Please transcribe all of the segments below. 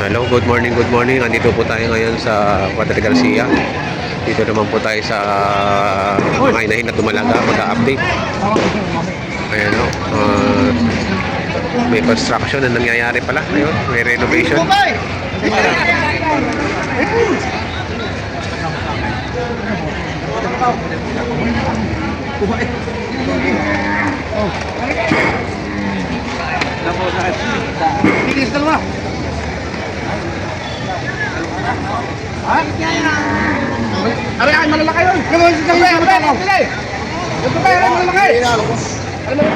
Hello, good morning, good morning. Andito po tayo ngayon sa Padre Garcia. Dito naman po tayo sa mga inahin na tumalaga, mag-update. Ayan o. May construction na nangyayari pala. Ayun, may renovation. Bilis dalawa. Ha? Aray, malalaki yun.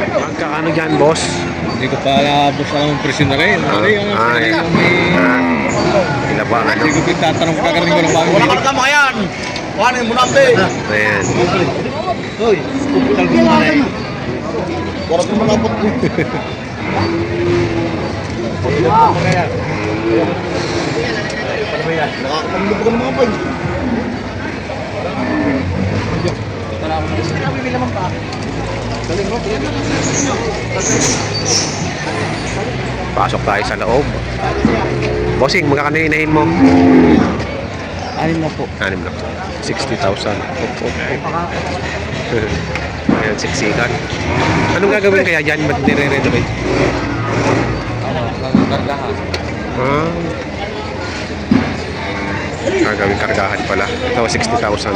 Magkakano dyan, boss? Hindi ko pa boss alam ang presyo na rin. Ilabangan, no? Hindi ko pitatanong ko kagaling ko ng bago. Wala ka nagkama yan. Kuhanin mo natin. Ayan. Hoy, kupital ko na rin. Wala ka malapot. Nakakapaglubo ka ng mga boy. Pasok tayo sa loob. Bossing, magkakano yung inahin mo? Anim na po. 60,000. Ayan, siksikan. Anong gagawin kaya dyan? Ba't nire-renovate? Kargahan. Gagawin kargahan pala. Ito, 60,000.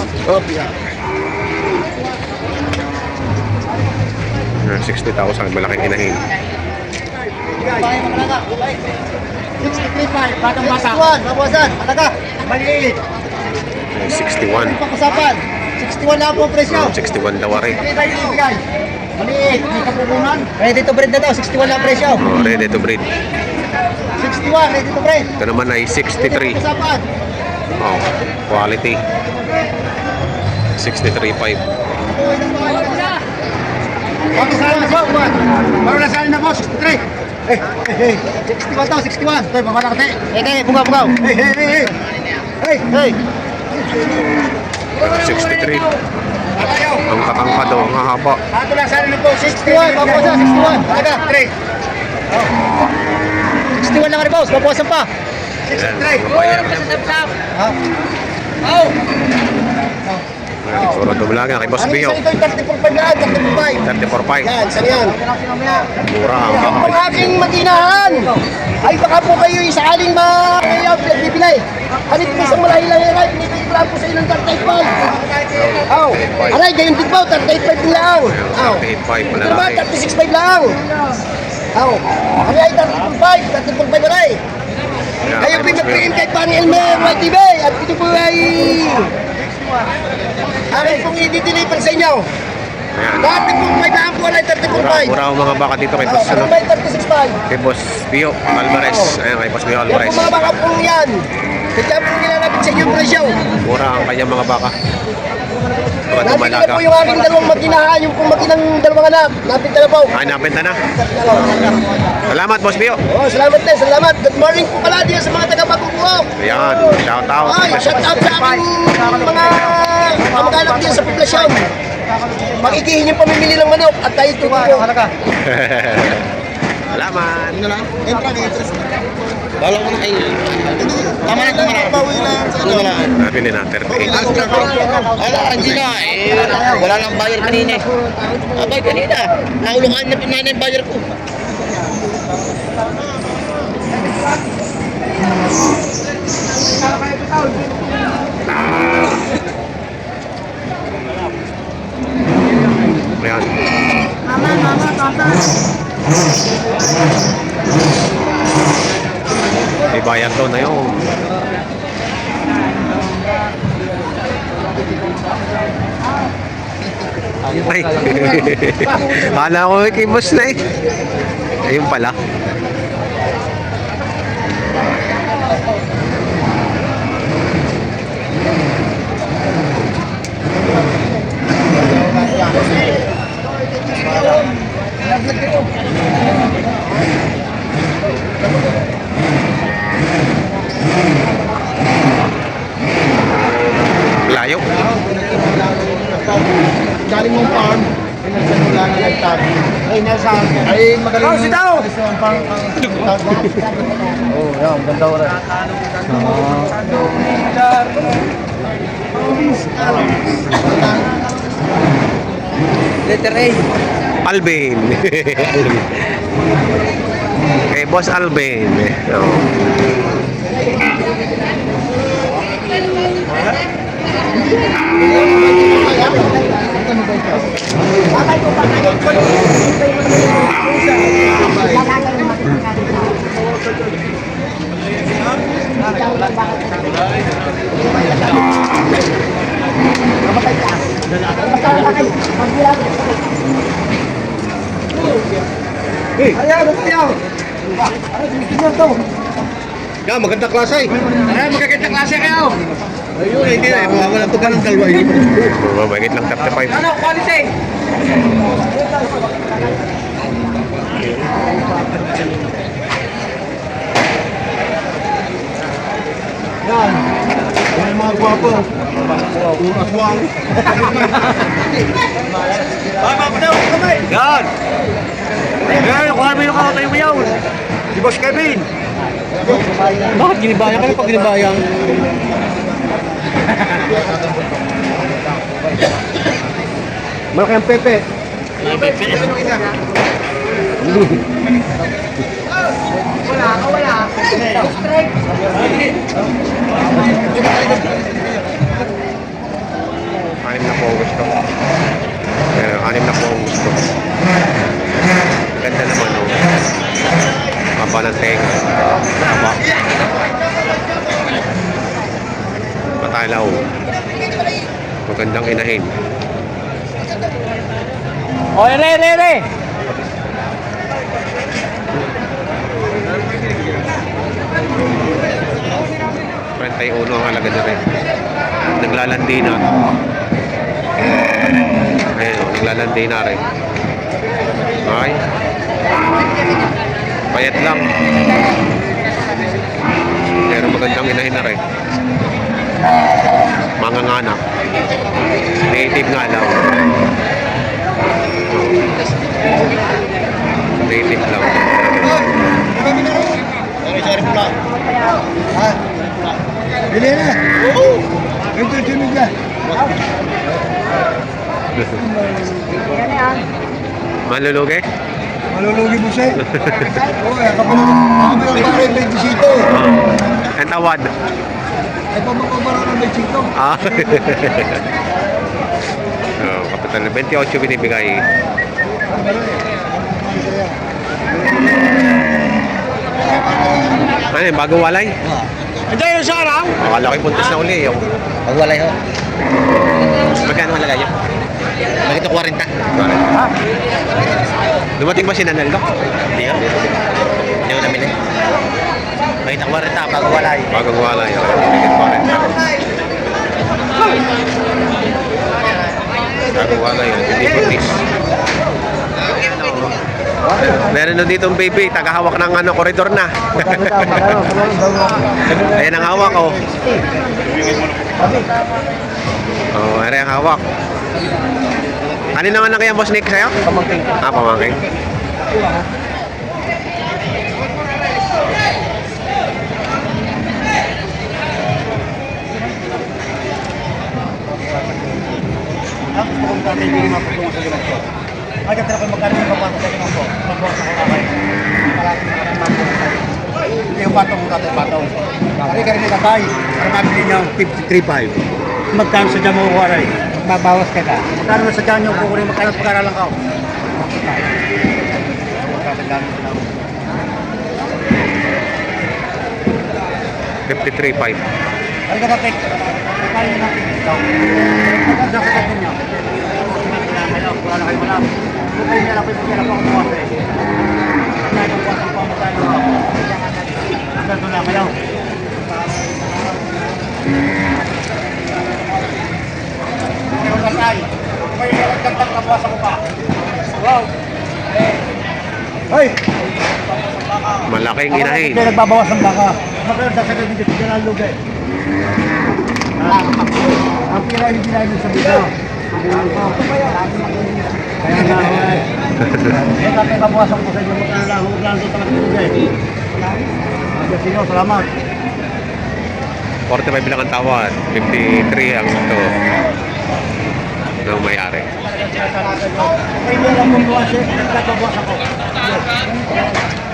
60,000, malaking inahin. 63.5, batang bata. 61, mabawasan, alaga, maliit. 61. Pag-usapan, 61 na po ang presyo. 61 daw rin. Hindi tayo ibigay. Maliit, may kapupunan. Ready to breed na daw, 61 na ang presyo. Ready to breed. 61, ready to breed. Ito naman ay 63. Pag-usapan. Quality. 63.5. Okay, saan na po, buwan? Baro na saan na po, 63. 61 daw, 61. Ito, mamalaki. Bugaw. Hey. 63. Ang katangkad daw, ang haba. Ato lang saan na po, 61. Babawasan, 61. Talaga, 3. 61 lang rin, boss. Babawasan pa. 63. Mabayaran na. Puro dumulaga kay Boss Bio. Ito yung 34.5 lang, 34.5. 34.5. Yan, saan yan? Mura ang Ang kakakit. aking matinahan. Ay, baka po kayo sakaling bibili. Hanip po sa malahilang yan, pinipili ko lang po sa ilang 35. Aw, aray, gayon din po, 35 lang. Aw, 38.5 ito naman, malalaki. 36.5 lang. Aw, kami ay 34.5 aray. Kayo po mag-PM kay Pani Elmer, YTV, at ito po ay akin pong i-deliver sa inyo. Ayan. Dati pong may daan po ay 34.5. Mura ang mga baka dito kay Boss, Ano ba yung 36.5? kay Boss Bio Alvarez. Ayan, kay Boss Bio Yan Alvarez. po mga baka pong yan. Kaya po nilalapit sa inyo ang presyo. Mura ang kanyang mga baka. Mga Nabili na dumalaga. po yung aking dalawang maginahan, yung pong maginang dalawang anak. Napinta na po. Ay, nabenta na. Salamat, Boss Bio. Oh, salamat din, salamat. Good morning po pala diyan sa mga taga-Pagkukuok. Ayan, shout out. Ay, shout out sa aking mga kamag-anak diyan sa poblasyon. Magigihin yung pamimili ng manok at tayo tutupo. Salamat. Bala ko na kayo. Tama na ito marami. Nabili na, 38. Wala, hindi na. Wala lang bayar kanina eh. Abay, kanina. Naulungan na pinana yung bayar ko. Ayan. May bayan to na yun. Ay. Kala ko kay Boss na eh. Ayun pala. Layo. Galing mong farm, pinagsanula na nagtabi. Ay, magaling. Oh, sit down! Oh, yan, ganda ko rin. Letter A. Alvin. Kay Boss Alvin. Oh. Yan, maganda klase. Ay, magaganda klase kayo. Ayun, hindi na. Wala to ganun dalawa yun. Mabagit lang 35. Ano, quality? Yan. Yan yung mga gwapo. Aswang. Ay, mapadaw ko kamay. Yan. Yan, kung ano yung kakatayo mo yaw. Si Boss Kevin. Bakit ginibayang ka na pag ginibayang? Malaki ang pepe. Wala. Anim na po ang gusto. Anim na po ang gusto. Ganda naman, oh. Haba ng tenga. Haba. Patalaw. Magandang inahin. O, re. 31 ang halaga na rin. Naglalandi na. Ayun, naglalandi na rin. Ay. Payat lang. Pero magandang inahin na rin. Mga nganak. Native nga lang. Native lang. Sorry pula. Ha? Bili na. Ito sino dyan? Malulugi? Malulugi mo siya. Oo, kapag parang may bisito. Ang tawad. Ay, pamakabaran ng may chito. Ah. Kapital na 28 binibigay. Ano yun, bagong walay? Hindi yung sarang. Akala ko puntos na uli. Yung Pagwalay ho. magkano halaga yun? Bakit 40? Ha? Dumating ba si Nanaldo? Hindi ho. Hindi ho namili. Bakit 40? Pagwalay. Bagong walay. Bagong walay. Bagong walay. Hindi puntis. Meron na dito baby, tagahawak ng koridor na. Ayan ang hawak, oh. Oh, ayan ang hawak. Ano naman na kaya Boss Nick sa'yo? Pamangking. Ah, pamangking. Gusto kong tatay hindi mapagpungan sa ginagawa. Agad na ako magkano yung kapatid sa ginagawa. Pagbukas ako kakay. Maraming mapagpungan. Hindi yung patong mo tatay patong. Kari ka rin tatay. Para mabili niya 53.5. Magkano sa dyan mo kuwaray? Babawas ka na. Magkano na sa dyan yung kukunin? Magkano pag-aralan ka? Magkano sa dyan? 53.5. Ay ka tatay. Kaya na natin. Maganda sa tatay niya. Wala na kayo malam. Kung kayo nila kayo magkala pa kumuha sa iyo. Kaya nang buwan pa magkano ako. Ganto na kayo. Kayo tatay. Kung kayo meron gantang kabuwasan ko pa. Wow. Hoy! Malaking inahin. Hindi nagbabawas ng baka. Magkano sa sagad dito sa General Luge. Ang pira yung binahin sa bito. Kaya nga, Kapag kabukasan ko sa inyo, huwag lang doon talagang tubig. Sige, salamat. 45 lang ang tawad. 53 ang ito ng may-ari. May mo lang mong buwas eh. Nagkabawasan ko.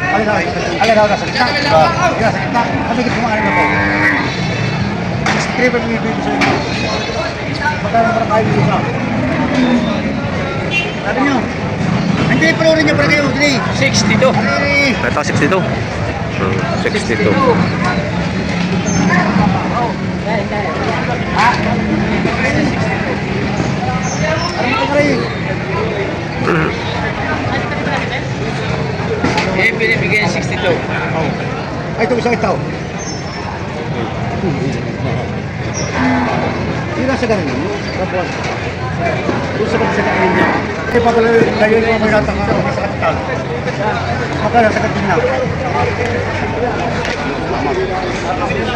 Alin na, sa kita. Sa kita. Kasi kita kumain na po. Skripal mo yung video sa inyo. Magkano para kayo dito sa? Sabi nyo. Hindi, panurin nyo para kayo. 62. Ito, 62. 62. Ha? Ano ito rin? Eh, binibigyan 62. Ay, ito isang itaw. Hindi lang sa ganun yun. Kapuan. Doon sa ganun niya. Eh, pag layo yung mga natang sa kapital. Magkano sa kapital.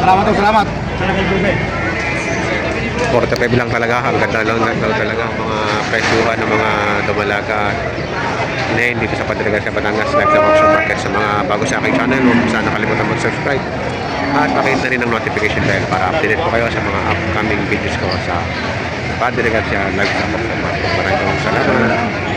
Salamat. Salamat. Salamat po, 45 lang talaga. Ang ganda lang daw talaga ang mga presyuhan ng mga dumalaga inahin dito sa Padre Garcia, Batangas. Live na auction market. Sa mga bago sa aking channel, huwag sana nakalimutan mag-subscribe at pakita na rin ang notification bell para updated po kayo sa mga upcoming videos ko sa Padre Garcia Live na auction market. Maraming salamat.